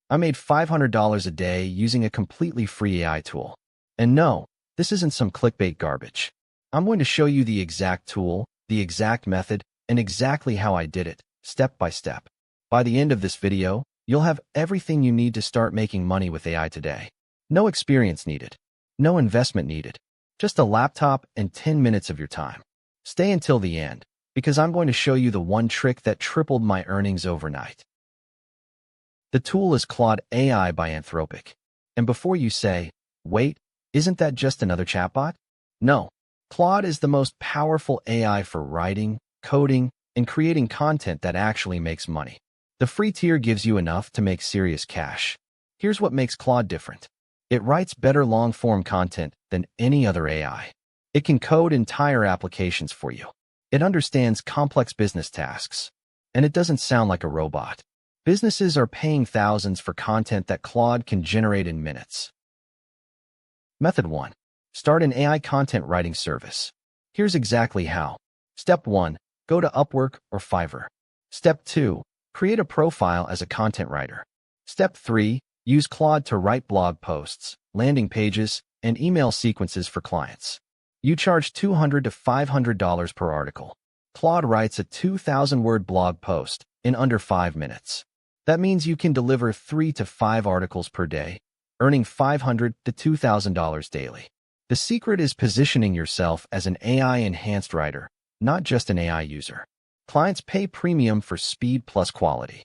I made $500 a day using a completely free AI tool. And no, this isn't some clickbait garbage. I'm going to show you the exact tool, the exact method, and exactly how I did it, step by step. By the end of this video, you'll have everything you need to start making money with AI today. No experience needed. No investment needed. Just a laptop and 10 minutes of your time. Stay until the end, because I'm going to show you the one trick that tripled my earnings overnight. The tool is Claude AI by Anthropic. And before you say, wait, isn't that just another chatbot? No. Claude is the most powerful AI for writing, coding, and creating content that actually makes money. The free tier gives you enough to make serious cash. Here's what makes Claude different. It writes better long-form content than any other AI. It can code entire applications for you. It understands complex business tasks. And it doesn't sound like a robot. Businesses are paying thousands for content that Claude can generate in minutes. Method 1. Start an AI content writing service. Here's exactly how. Step 1. Go to Upwork or Fiverr. Step 2. Create a profile as a content writer. Step 3. Use Claude to write blog posts, landing pages, and email sequences for clients. You charge $200 to $500 per article. Claude writes a 2,000-word blog post in under 5 minutes. That means you can deliver 3 to 5 articles per day, earning $500 to $2,000 daily. The secret is positioning yourself as an AI-enhanced writer, not just an AI user. Clients pay premium for speed plus quality.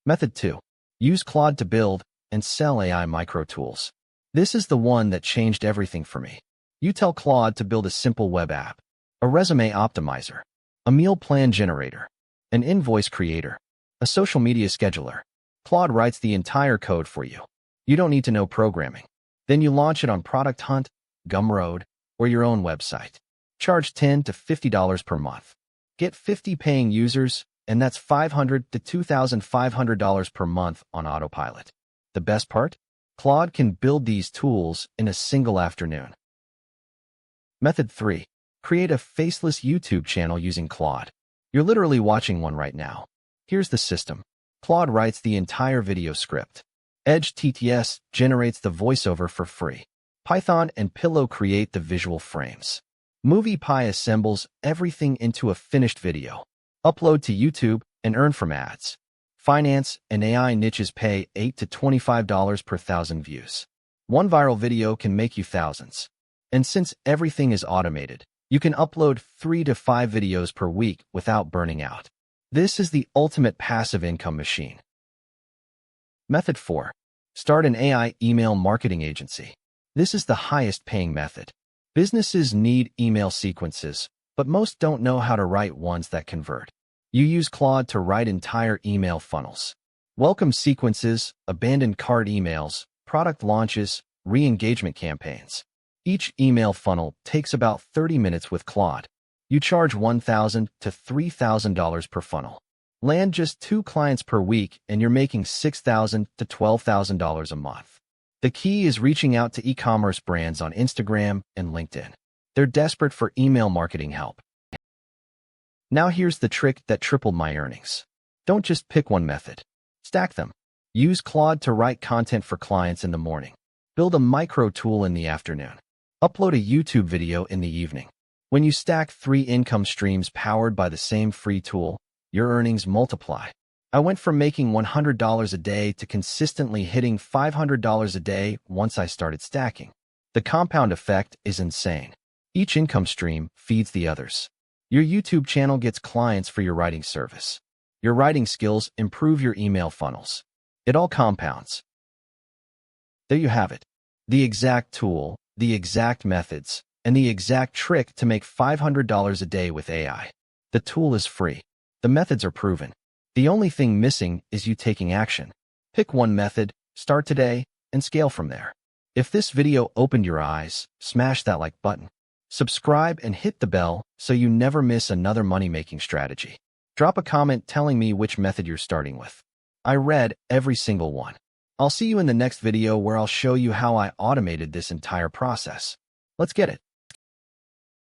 Method 2. Use Claude to build and sell AI micro tools. This is the one that changed everything for me. You tell Claude to build a simple web app, a resume optimizer, a meal plan generator, an invoice creator, a social media scheduler. Claude writes the entire code for you. You don't need to know programming. Then you launch it on Product Hunt, Gumroad, or your own website. Charge $10 to $50 per month. Get 50 paying users, and that's $500 to $2,500 per month on autopilot. The best part? Claude can build these tools in a single afternoon. Method 3. Create a faceless YouTube channel using Claude. You're literally watching one right now. Here's the system. Claude writes the entire video script. Edge TTS generates the voiceover for free. Python and Pillow create the visual frames. MoviePie assembles everything into a finished video. Upload to YouTube and earn from ads. Finance and AI niches pay $8 to $25 per 1,000 views. One viral video can make you thousands. And since everything is automated, you can upload 3 to 5 videos per week without burning out. This is the ultimate passive income machine. Method 4. Start an AI email marketing agency. This is the highest paying method. Businesses need email sequences, but most don't know how to write ones that convert. You use Claude to write entire email funnels. Welcome sequences, abandoned cart emails, product launches, re-engagement campaigns. Each email funnel takes about 30 minutes with Claude. You charge $1,000 to $3,000 per funnel. Land just 2 clients per week and you're making $6,000 to $12,000 a month. The key is reaching out to e-commerce brands on Instagram and LinkedIn. They're desperate for email marketing help. Now here's the trick that tripled my earnings. Don't just pick one method. Stack them. Use Claude to write content for clients in the morning. Build a micro tool in the afternoon. Upload a YouTube video in the evening. When you stack 3 income streams powered by the same free tool, your earnings multiply. I went from making $100 a day to consistently hitting $500 a day once I started stacking. The compound effect is insane. Each income stream feeds the others. Your YouTube channel gets clients for your writing service. Your writing skills improve your email funnels. It all compounds. There you have it. The exact tool, the exact methods, and the exact trick to make $500 a day with AI. The tool is free. The methods are proven. The only thing missing is you taking action. Pick one method, start today, and scale from there. If this video opened your eyes, smash that like button. Subscribe and hit the bell so you never miss another money-making strategy. Drop a comment telling me which method you're starting with. I read every single one. I'll see you in the next video where I'll show you how I automated this entire process. Let's get it.